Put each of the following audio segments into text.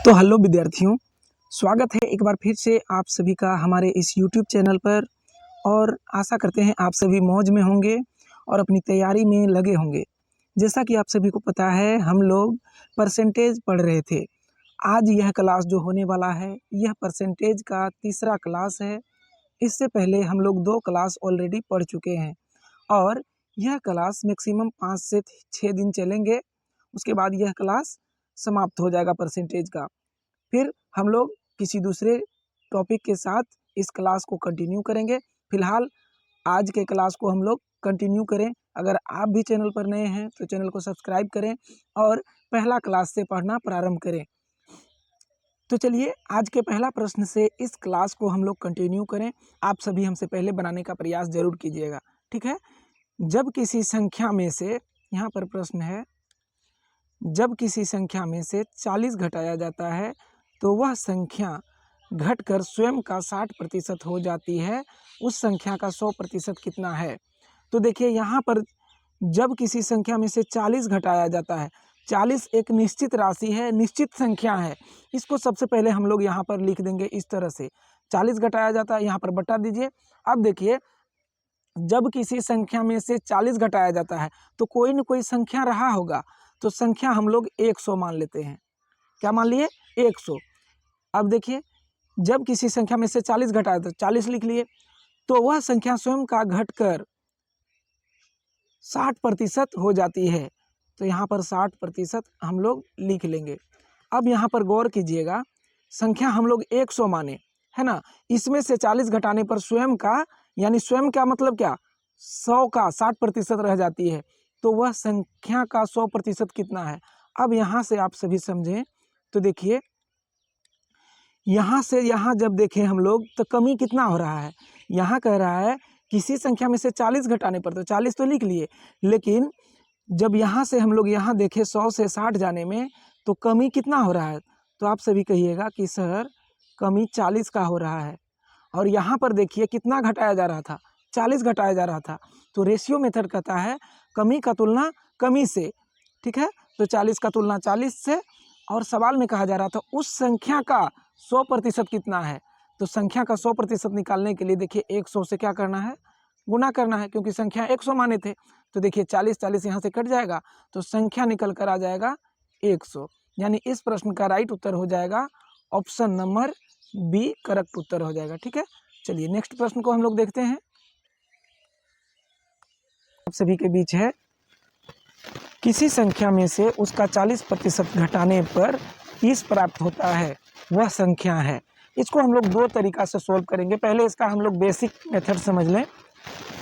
तो हेलो विद्यार्थियों, स्वागत है एक बार फिर से आप सभी का हमारे इस YouTube चैनल पर। और आशा करते हैं आप सभी मौज में होंगे और अपनी तैयारी में लगे होंगे। जैसा कि आप सभी को पता है, हम लोग परसेंटेज पढ़ रहे थे। आज यह क्लास जो होने वाला है, यह परसेंटेज का तीसरा क्लास है। इससे पहले हम लोग 2 क्लास ऑलरेडी पढ़ चुके हैं और यह क्लास मैक्सिमम 5 से 6 दिन चलेंगे। उसके बाद यह क्लास समाप्त हो जाएगा परसेंटेज का। फिर हम लोग किसी दूसरे टॉपिक के साथ इस क्लास को कंटिन्यू करेंगे। फिलहाल आज के क्लास को हम लोग कंटिन्यू करें। अगर आप भी चैनल पर नए हैं तो चैनल को सब्सक्राइब करें और पहला क्लास से पढ़ना प्रारंभ करें। तो चलिए आज के पहला प्रश्न से इस क्लास को हम लोग कंटिन्यू करें। आप सभी हमसे पहले बनाने का प्रयास जरूर कीजिएगा, ठीक है। जब किसी संख्या में से, यहाँ पर प्रश्न है, जब किसी संख्या में से 40 घटाया जाता है तो वह संख्या घटकर स्वयं का 60% हो जाती है। उस संख्या का 100% कितना है? तो देखिए यहाँ पर जब किसी संख्या में से 40 घटाया जाता है, 40 एक निश्चित राशि है, निश्चित संख्या है। इसको सबसे पहले हम लोग यहाँ पर लिख देंगे इस तरह से, 40 घटाया जाता है, यहाँ पर बटा दीजिए। अब देखिए जब किसी संख्या में से 40 घटाया जाता है तो कोई न कोई संख्या रहा होगा, तो संख्या हम लोग 100 मान लेते हैं। क्या मान लिए? 100। अब देखिए जब किसी संख्या में से 40 घटाया तो 40 लिख लिए, तो वह संख्या स्वयं का घटकर 60% हो जाती है। तो यहाँ पर 60% हम लोग लिख लेंगे। अब यहाँ पर गौर कीजिएगा, संख्या हम लोग 100 माने, है ना। इसमें से 40 घटाने पर स्वयं का, यानी स्वयं का मतलब क्या, 100 का 60% रह जाती है। तो वह संख्या का 100% कितना है? अब यहाँ से आप सभी समझें तो देखिए, यहाँ से यहाँ जब देखें हम लोग तो कमी कितना हो रहा है। यहाँ कह रहा है किसी संख्या में से 40 घटाने पर, तो 40 तो लिख लिए, लेकिन जब यहाँ से हम लोग यहाँ देखें 100 से 60 जाने में तो कमी कितना हो रहा है। तो आप सभी कहिएगा कि सर कमी 40 का हो रहा है। और यहाँ पर देखिए कितना घटाया जा रहा था, 40 घटाया जा रहा था। तो रेशियो मेथड कहता है कमी का तुलना कमी से, ठीक है। तो 40 का तुलना 40 से, और सवाल में कहा जा रहा था उस संख्या का 100% कितना है। तो संख्या का 100% निकालने के लिए देखिए 100 से क्या करना है, गुना करना है, क्योंकि संख्या 100 माने थे। तो देखिए 40 यहाँ से कट जाएगा तो संख्या निकल कर आ जाएगा 100। यानी इस प्रश्न का राइट उत्तर हो जाएगा ऑप्शन नंबर बी, करेक्ट उत्तर हो जाएगा, ठीक है। चलिए नेक्स्ट प्रश्न को हम लोग देखते हैं। आप सभी के बीच है, किसी संख्या में से उसका 40% घटाने पर 30 प्राप्त होता है, वह संख्या है। इसको हम लोग 2 तरीका से सोल्व करेंगे। पहले इसका हम लोग बेसिक मेथड समझ लें,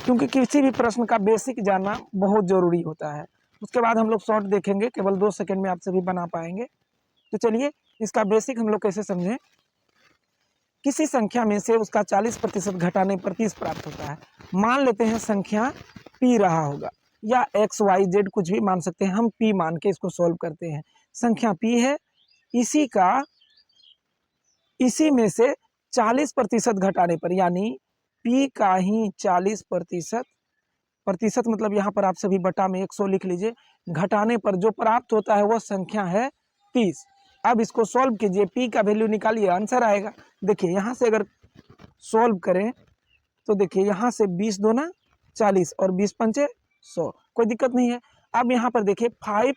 क्योंकि किसी भी प्रश्न का बेसिक जानना बहुत ज़रूरी होता है। उसके बाद हम लोग शॉर्ट देखेंगे, केवल 2 सेकंड में आप सभी बना पाएंगे। तो चलिए इसका बेसिक हम लोग कैसे समझें। किसी संख्या में से उसका 40% घटाने पर 30 प्राप्त होता है। मान लेते हैं संख्या पी रहा होगा, या एक्स वाई जेड कुछ भी मान सकते हैं, हम पी मान के इसको सोल्व करते हैं। संख्या पी है, इसी में से 40% घटाने पर, यानी पी का ही 40%, प्रतिशत मतलब यहाँ पर आप सभी बटा में 100 लिख लीजिए, घटाने पर जो प्राप्त होता है वह संख्या है 30। अब इसको सॉल्व कीजिए, पी का वैल्यू निकालिए, आंसर आएगा। देखिए यहाँ से अगर सॉल्व करें तो देखिए यहाँ से 20 दूना 40 और 20 पंचे 100, कोई दिक्कत नहीं है। अब यहाँ पर देखिए 5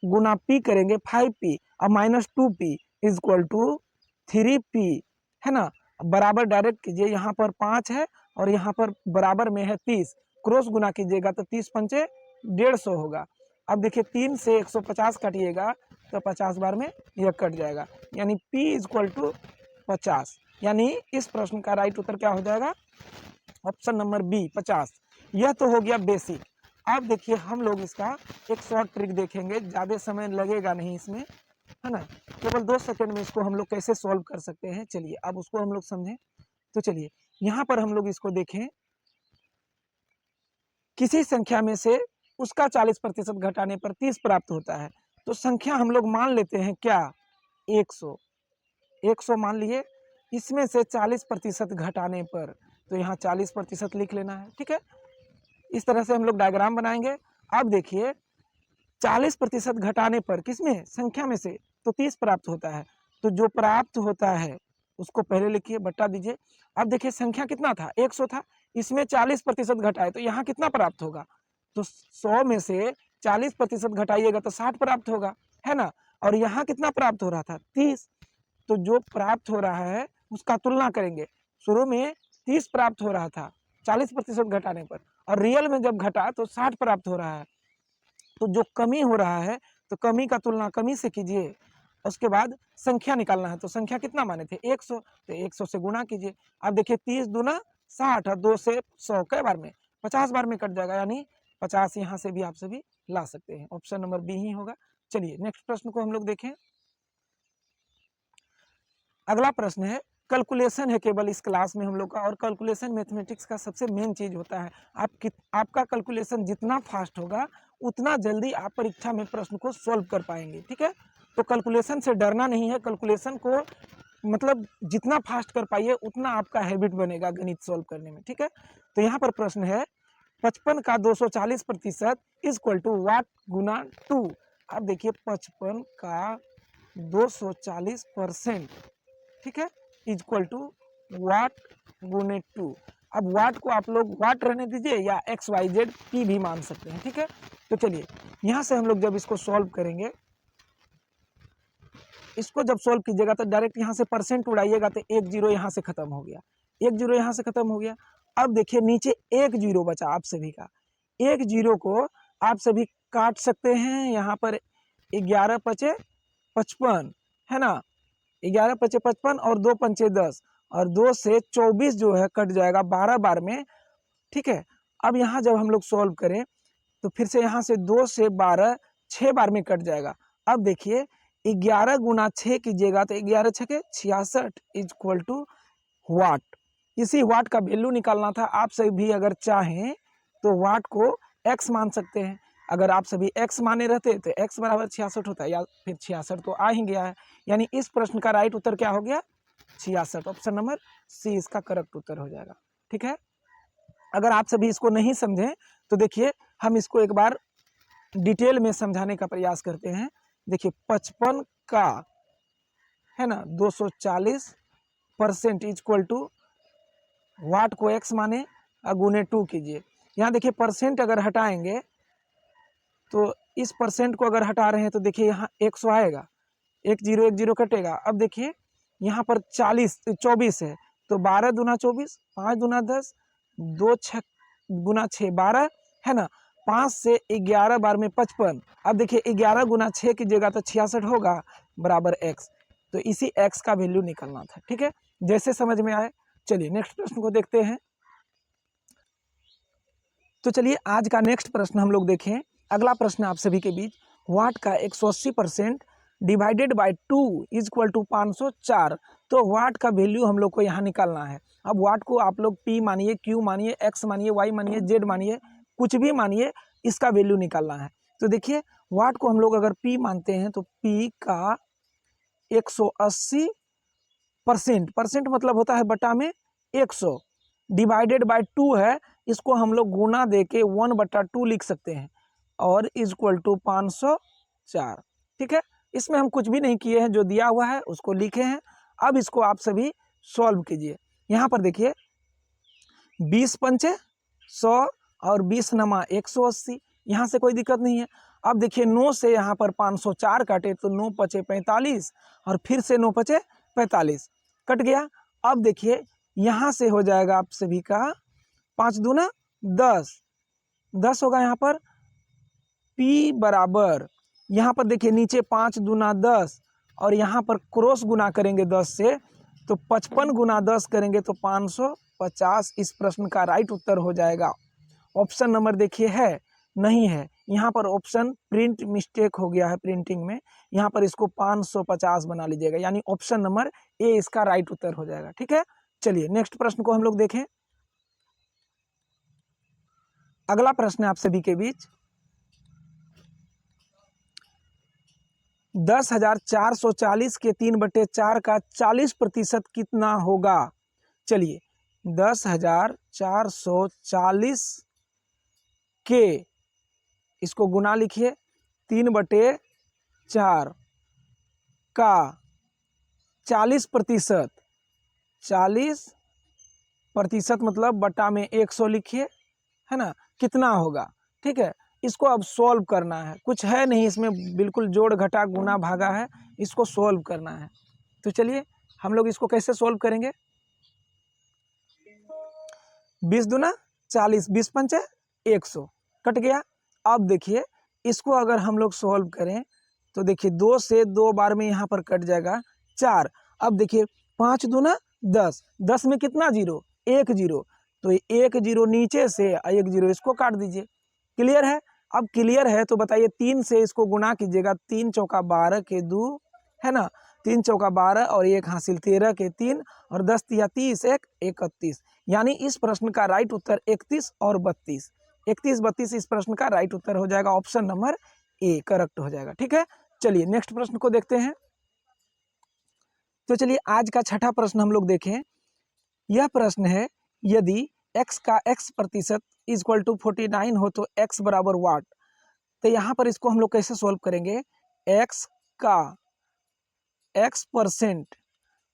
गुना पी करेंगे, 5p, अब -2p is equal to 3p, है ना। बराबर डायरेक्ट कीजिए, यहाँ पर 5 है और यहाँ पर बराबर में है 30, क्रॉस गुना कीजिएगा तो 30 पंचे 150 होगा। अब देखिए 3 से 150 काटिएगा तो 50 बार में यह कट जाएगा, यानी p इज इक्वल टू 50। यानी इस प्रश्न का राइट उत्तर क्या हो जाएगा, ऑप्शन नंबर बी, 50। यह तो हो गया बेसिक। अब देखिए हम लोग इसका एक शॉर्ट ट्रिक देखेंगे, ज़्यादा समय लगेगा नहीं इसमें, है ना। केवल 2 सेकंड में इसको हम लोग कैसे सॉल्व कर सकते हैं, चलिए अब उसको हम लोग समझें। तो चलिए यहाँ पर हम लोग इसको देखें, किसी संख्या में से उसका 40% घटाने पर 30 प्राप्त होता है। तो संख्या हम लोग मान लेते हैं क्या, 100 मान लिए, इसमें से 40% घटाने पर, तो यहाँ 40% लिख लेना है, ठीक है। इस तरह से हम लोग डायग्राम बनाएंगे। अब देखिए 40% घटाने पर किसमें, संख्या में से, तो 30 प्राप्त होता है। तो जो प्राप्त होता है उसको पहले लिखिए, बटा दीजिए। अब देखिए संख्या कितना था, 100 था, इसमें 40% घटाए तो यहाँ कितना प्राप्त होगा, तो 100 में से 40% घटाइएगा तो 60 प्राप्त होगा, है ना। और यहाँ कितना प्राप्त हो रहा था, 30। तो जो प्राप्त हो रहा है उसका तुलना करेंगे। शुरू में 30 प्राप्त हो रहा था 40% घटाने पर, और रियल में जब घटा तो 60 प्राप्त हो रहा है। तो जो कमी हो रहा है तो कमी का तुलना कमी से कीजिए। उसके बाद संख्या निकालना है, तो संख्या कितना माने थे, 100, तो 100 से गुणा कीजिए। अब देखिए 30 दूना 60 और 2 से 100 कई बार में, 50 बार में कट जाएगा, यानी 50 यहाँ से भी आप सभी ला सकते हैं। ऑप्शन नंबर बी ही होगा। चलिए नेक्स्ट प्रश्न को हम लोग देखें। अगला प्रश्न है, कैलकुलेशन है केवल इस क्लास में हम लोग का, और कैलकुलेशन मैथमेटिक्स का सबसे मेन चीज होता है। आपका कैलकुलेशन जितना फास्ट होगा उतना जल्दी आप परीक्षा में प्रश्न को सॉल्व कर पाएंगे, ठीक है। तो कैलकुलेशन से डरना नहीं है, कैलकुलेशन को मतलब जितना फास्ट कर पाइए उतना आपका हैबिट बनेगा गणित सॉल्व करने में, ठीक है। तो यहाँ पर प्रश्न है, 55 का 240% इक्वल टू वाट गुना 2। अब देखिए 55 का 240%, ठीक है, इक्वल टू वाट गुने 2। अब वाट को आप लोग वाट रहने दीजिए या XYZ P भी मान सकते हैं, ठीक है। तो चलिए यहाँ से हम लोग जब इसको सॉल्व करेंगे, इसको जब सॉल्व कीजिएगा तो डायरेक्ट यहाँ से परसेंट उड़ाइएगा तो 1 जीरो यहाँ से खत्म हो गया, 1 जीरो यहाँ से खत्म हो गया। अब देखिए नीचे 1 जीरो बचा आप सभी का, 1 जीरो को आप सभी काट सकते हैं। यहाँ पर 11 पचे 55, है ना, 11 पचे 55 और 2 पंचे 10, और 2 से 24 जो है कट जाएगा 12 बार में, ठीक है। अब यहाँ जब हम लोग सॉल्व करें तो फिर से यहाँ से 2 से 12 6 बार में कट जाएगा। अब देखिए 11 गुना 6 कीजिएगा तो 11 छके 66 इक्वल टू वाट। इसी वाट का वैल्यू निकालना था। आप सभी भी अगर चाहें तो वाट को x मान सकते हैं। अगर आप सभी x माने रहते तो x बराबर 66 होता है, या फिर 66 तो आ ही गया है। यानी इस प्रश्न का राइट उत्तर क्या हो गया, 66। ऑप्शन नंबर सी इसका करेक्ट उत्तर हो जाएगा, ठीक है। अगर आप सभी इसको नहीं समझें तो देखिए हम इसको एक बार डिटेल में समझाने का प्रयास करते हैं। देखिए 55 का, है ना, 240% इक्वल टू वाट को x माने और गुने 2 कीजिए। यहाँ देखिए परसेंट अगर हटाएंगे तो इस परसेंट को अगर हटा रहे हैं तो देखिए यहाँ 100 आएगा, 1 जीरो कटेगा। अब देखिए यहाँ पर 24 है तो 12 दूना 24, 5 दूना 10, 2 6 गुना 6 12, है ना, 5 से 11 बार में 55। अब देखिए 11 गुना 6 की जगह तो 66 होगा बराबर x। तो इसी x का वैल्यू निकलना था, ठीक है। जैसे समझ में आए। चलिए नेक्स्ट प्रश्न को देखते हैं। तो चलिए आज का नेक्स्ट प्रश्न हम लोग देखें। अगला प्रश्न आप सभी के बीच, वाट का 180% डिवाइडेड बाय 2 इक्वल टू 504। तो वाट का वैल्यू हम लोग को यहाँ निकालना है। अब वाट को आप लोग P मानिए, Q मानिए, X मानिए, Y मानिए, Z मानिए, कुछ भी मानिए, इसका वैल्यू निकालना है। तो देखिए वाट को हम लोग अगर P मानते हैं तो P का 180% मतलब होता है बटा में 100, डिवाइडेड बाय 2 है, इसको हम लोग गुना दे के 1/2 लिख सकते हैं, और इक्वल टू 504, ठीक है। इसमें हम कुछ भी नहीं किए हैं, जो दिया हुआ है उसको लिखे हैं। अब इसको आप सभी सॉल्व कीजिए। यहाँ पर देखिए 20 पंचे 100 और 20 नमा 180, यहाँ से कोई दिक्कत नहीं है। अब देखिए 9 से यहाँ पर 504 काटे तो 9 पचे 45, और फिर से 9 पचे 45 कट गया। अब देखिए यहाँ से हो जाएगा आप सभी का 5 दूना 10 होगा। यहाँ पर P बराबर, यहाँ पर देखिए नीचे 5 दूना 10, और यहाँ पर क्रॉस गुना करेंगे 10 से तो 55 गुना 10 करेंगे तो 550। इस प्रश्न का राइट उत्तर हो जाएगा। ऑप्शन नंबर देखिए है, नहीं है, यहाँ पर ऑप्शन प्रिंट मिस्टेक हो गया है प्रिंटिंग में, यहाँ पर इसको 550 बना लीजिएगा, यानी ऑप्शन नंबर ए इसका राइट उत्तर हो जाएगा, ठीक है। चलिए नेक्स्ट प्रश्न को हम लोग देखें। अगला प्रश्न है आप सभी के बीच, 10,440 के 3/4 का 40% कितना होगा। चलिए 10,440 के, इसको गुना लिखिए, 3/4 का 40%, 40% मतलब बटा में 100 लिखिए, है ना, कितना होगा। ठीक है, इसको अब सॉल्व करना है, कुछ है नहीं इसमें, बिल्कुल जोड़ घटा गुना भागा है, इसको सॉल्व करना है। तो चलिए हम लोग इसको कैसे सॉल्व करेंगे। 20 दूना 40, 20 पंचे 100, कट गया। अब देखिए इसको अगर हम लोग सॉल्व करें तो देखिए 2 से 2 बार में यहाँ पर कट जाएगा 4। अब देखिए 5 दूना 10, 10 में कितना जीरो, 1 जीरो, तो 1 जीरो नीचे से 1 जीरो इसको काट दीजिए। क्लियर है। अब क्लियर है तो बताइए 3 से इसको गुना कीजिएगा, 3 चौका 12 के 2, है ना, 3 चौका 12 और 1 हासिल 13 के 3 और 10 तिया 30, 1 31। यानी इस प्रश्न का राइट उत्तर 31 और 32, 31 32 इस प्रश्न का राइट उत्तर हो जाएगा। ऑप्शन नंबर ए करेक्ट हो जाएगा। ठीक है, चलिए नेक्स्ट प्रश्न को देखते हैं। तो चलिए आज का छठा प्रश्न हम लोग देखें। यह प्रश्न है, यदि x का x% इक्वल टू 49 हो तो x बराबर वाट। तो यहाँ पर इसको हम लोग कैसे सॉल्व करेंगे। x का x%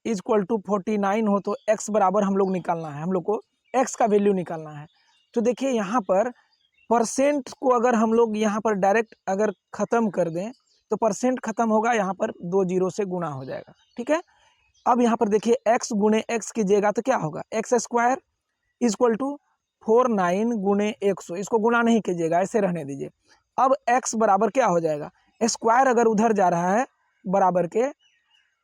इक्वल टू 49 हो तो x बराबर हम लोग निकालना है, हम लोग को x का वैल्यू निकालना है। तो देखिए यहाँ पर परसेंट को अगर हम लोग यहाँ पर डायरेक्ट अगर ख़त्म कर दें तो परसेंट खत्म होगा, यहाँ पर 2 जीरो से गुना हो जाएगा। ठीक है, अब यहाँ पर देखिए x गुणे x कीजिएगा तो क्या होगा, एक्स स्क्वायर इक्वल टू 49 गुणे 100, इसको गुना नहीं कीजिएगा, ऐसे रहने दीजिए। अब x बराबर क्या हो जाएगा, स्क्वायर अगर उधर जा रहा है बराबर के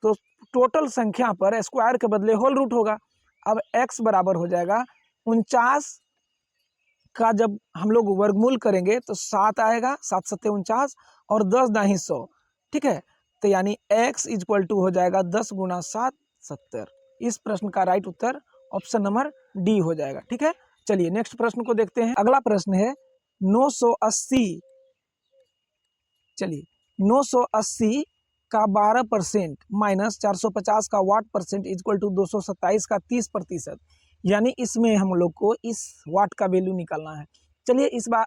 तो टोटल संख्या पर स्क्वायर के बदले होल रूट होगा। अब x बराबर हो जाएगा 49 का जब हम लोग वर्गमूल करेंगे तो 7 आएगा, 7 सत्ते 49 और 10 दाही 100। ठीक है, तो यानी x इक्वल टू हो जाएगा 10 गुना 7 70। इस प्रश्न का राइट उत्तर ऑप्शन नंबर डी हो जाएगा। ठीक है, चलिए नेक्स्ट प्रश्न को देखते हैं। अगला प्रश्न है 980, चलिए 980 का 12% माइनस 450 का वाट परसेंट इक्वल टू 227 का 30%। यानी इसमें हम लोग को इस वाट का वैल्यू निकालना है। चलिए इस बार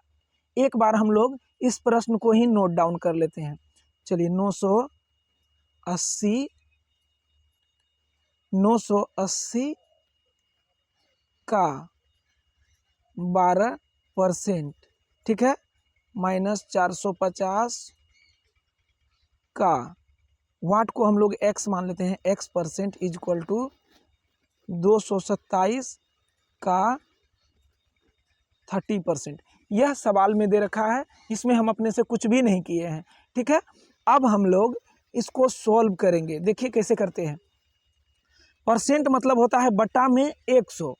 एक बार हम लोग इस प्रश्न को ही नोट डाउन कर लेते हैं। चलिए 980 का 12%, ठीक है, माइनस 450 का वाट को हम लोग x मान लेते हैं, x% इक्वल टू 227 का 30%। यह सवाल में दे रखा है, इसमें हम अपने से कुछ भी नहीं किए हैं। ठीक है, अब हम लोग इसको सॉल्व करेंगे। देखिए कैसे करते हैं। परसेंट मतलब होता है बटा में 100,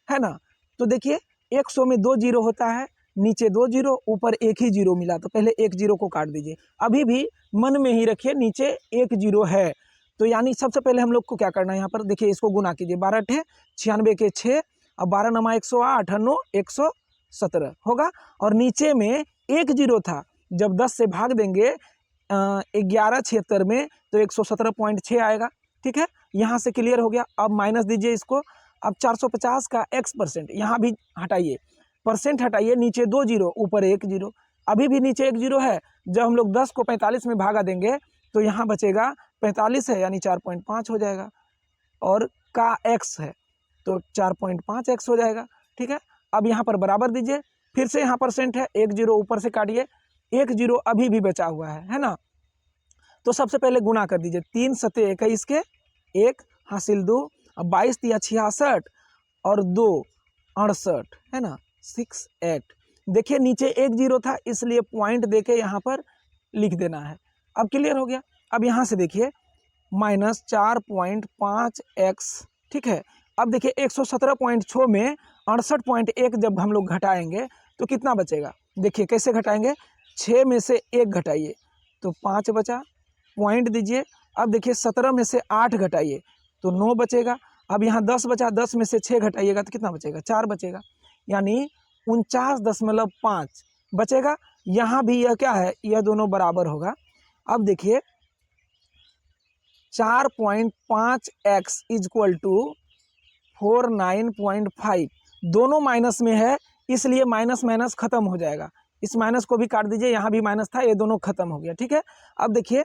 है ना। तो देखिए 100 में 2 जीरो होता है, नीचे 2 जीरो ऊपर 1 ही जीरो मिला, तो पहले 1 जीरो को काट दीजिए। अभी भी मन में ही रखिए नीचे 1 जीरो है, तो यानी सबसे पहले हम लोग को क्या करना है, यहाँ पर देखिए इसको गुना कीजिए। 12 × 96 के 6 और 12 × 9 108 9 117 होगा। और नीचे में 1 जीरो था, जब 10 से भाग देंगे 1176 में तो 117.6 आएगा। ठीक है, यहाँ से क्लियर हो गया। अब माइनस दीजिए इसको। अब 450 का x%, यहाँ भी हटाइए, परसेंट हटाइए, नीचे 2 जीरो ऊपर 1 जीरो, अभी भी नीचे 1 जीरो है। जब हम लोग 10 को 45 में भागा देंगे तो यहाँ बचेगा 45 है, यानी 4.5 हो जाएगा, और का x है तो 4.5 x हो जाएगा। ठीक है, अब यहाँ पर बराबर दीजिए, फिर से यहाँ परसेंट है, 1 जीरो ऊपर से काटिए, 1 जीरो अभी भी बचा हुआ है ना। तो सबसे पहले गुना कर दीजिए, 3 सत्ते 21 के 1 हासिल 2, अब 22 तिया 66 और 2 68, है ना, 68। देखिए नीचे 1 जीरो था, इसलिए पॉइंट देके यहाँ पर लिख देना है। अब क्लियर हो गया। अब यहाँ से देखिए माइनस 4.5x, ठीक है। अब देखिए 117.6 में 68.1 जब हम लोग घटाएंगे तो कितना बचेगा, देखिए कैसे घटाएंगे। 6 में से 1 घटाइए तो 5 बचा, पॉइंट दीजिए। अब देखिए 17 में से 8 घटाइए तो 9 बचेगा। अब यहाँ 10 बचा, 10 में से 6 घटाइएगा तो कितना बचेगा, 4 बचेगा, यानी 49.5 बचेगा। यहाँ भी यह क्या है, यह दोनों बराबर होगा। अब देखिए 4.5x इक्वल टू 49.5, दोनों माइनस में है, इसलिए माइनस माइनस खत्म हो जाएगा। इस माइनस को भी काट दीजिए, यहाँ भी माइनस था, ये दोनों खत्म हो गया। ठीक है, अब देखिए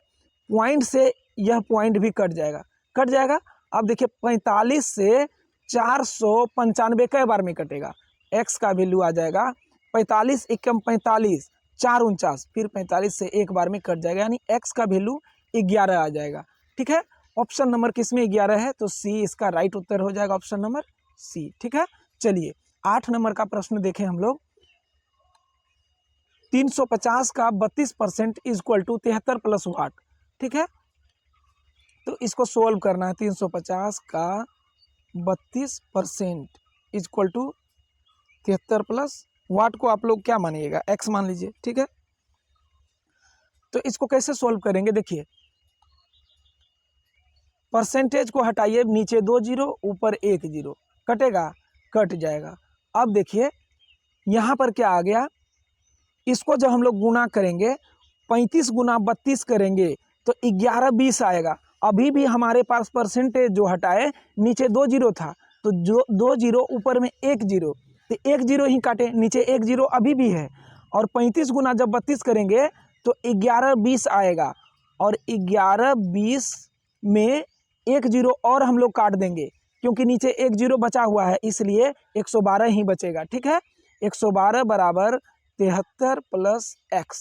पॉइंट से यह पॉइंट भी कट जाएगा, कट जाएगा। अब देखिए 45 से 495 कई बार में कटेगा, x का वैल्यू आ जाएगा 45 एकम 45 4 49, फिर 45 से एक बार में कट जाएगा, यानी x का वैल्यू 11 आ जाएगा। ठीक है, ऑप्शन नंबर किस में 11 है, तो सी इसका राइट उत्तर हो जाएगा, ऑप्शन नंबर सी। ठीक है, चलिए 8 नंबर का प्रश्न देखें हम लोग। 350 का 32% इक्वल टू 73 प्लस वाट। ठीक है, तो इसको सोल्व करना है। 350 का 32% इक्वल टू 73 प्लस वाट को आप लोग क्या मानिएगा, x मान लीजिए। ठीक है, तो इसको कैसे सोल्व करेंगे, देखिए परसेंटेज को हटाइए, नीचे 2 जीरो ऊपर 1 जीरो, कटेगा, कट जाएगा। अब देखिए यहाँ पर क्या आ गया, इसको जब हम लोग गुना करेंगे 35 गुना 32 करेंगे तो 1120 आएगा। अभी भी हमारे पास परसेंटेज जो हटाए नीचे 2 जीरो था, तो जो 2 जीरो ऊपर में 1 जीरो, तो 1 जीरो ही काटे, नीचे 1 जीरो अभी भी है। और 35 गुना जब 32 करेंगे तो 1120 आएगा, और 1120 में 1 जीरो और हम लोग काट देंगे, क्योंकि नीचे 1 जीरो बचा हुआ है, इसलिए 112 ही बचेगा। ठीक है, 112 बराबर 73 प्लस x।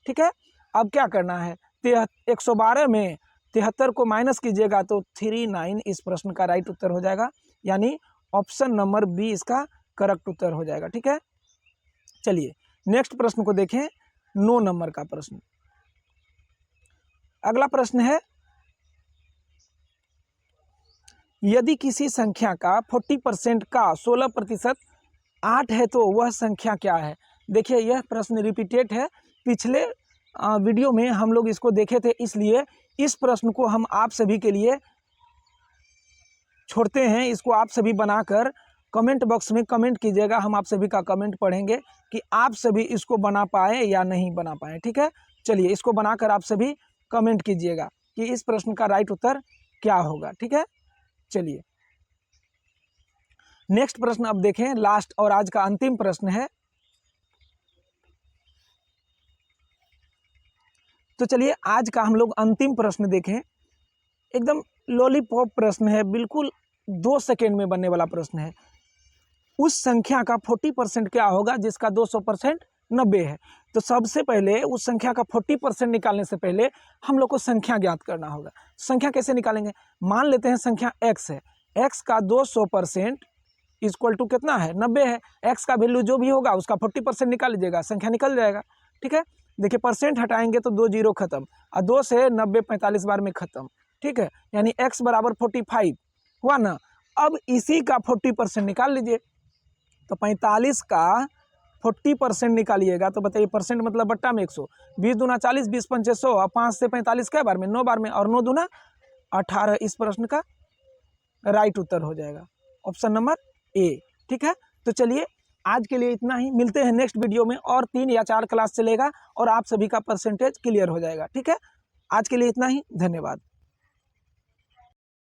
ठीक है, अब क्या करना है, 112 में 73 को माइनस कीजिएगा तो 39 इस प्रश्न का राइट उत्तर हो जाएगा, यानी ऑप्शन नंबर बी इसका करेक्ट उत्तर हो जाएगा। ठीक है, चलिए नेक्स्ट प्रश्न को देखें, 9 नंबर का प्रश्न। अगला प्रश्न है, यदि किसी संख्या का 40% का 16% 8 है तो वह संख्या क्या है। देखिए यह प्रश्न रिपीटेड है, पिछले वीडियो में हम लोग इसको देखे थे, इसलिए इस प्रश्न को हम आप सभी के लिए छोड़ते हैं। इसको आप सभी बनाकर कमेंट बॉक्स में कमेंट कीजिएगा, हम आप सभी का कमेंट पढ़ेंगे कि आप सभी इसको बना पाए या नहीं बना पाए। ठीक है, चलिए इसको बनाकर आप सभी कमेंट कीजिएगा कि इस प्रश्न का राइट उत्तर क्या होगा। ठीक है, चलिए नेक्स्ट प्रश्न अब देखें, लास्ट और आज का अंतिम प्रश्न है। तो चलिए आज का हम लोग अंतिम प्रश्न देखें, एकदम लॉलीपॉप प्रश्न है, बिल्कुल 2 सेकेंड में बनने वाला प्रश्न है। उस संख्या का 40% क्या होगा जिसका 200% 90 है। तो सबसे पहले उस संख्या का 40% निकालने से पहले हम लोग को संख्या ज्ञात करना होगा। संख्या कैसे निकालेंगे, मान लेते हैं संख्या x है, x का 200% इक्वल टू कितना है, 90 है। x का वैल्यू जो भी होगा उसका 40% निकाल लीजिएगा, संख्या निकल जाएगा। ठीक है, देखिए परसेंट हटाएंगे तो 2 जीरो खत्म, और 2 से 90 45 बार में खत्म। ठीक है, यानी x बराबर 45 हुआ ना। अब इसी का 40% निकाल लीजिए, तो 45 का 40% निकालिएगा तो बताइए, परसेंट मतलब बट्टा में 100, 20 दूना 40, 20 पंचे 100, और 5 से 45 कै बार में, 9 बार में, और 9 दूना 18 इस प्रश्न का राइट उत्तर हो जाएगा, ऑप्शन नंबर ए। ठीक है, तो चलिए आज के लिए इतना ही, मिलते हैं नेक्स्ट वीडियो में, और 3 या 4 क्लास चलेगा और आप सभी का परसेंटेज क्लियर हो जाएगा। ठीक है, आज के लिए इतना ही, धन्यवाद।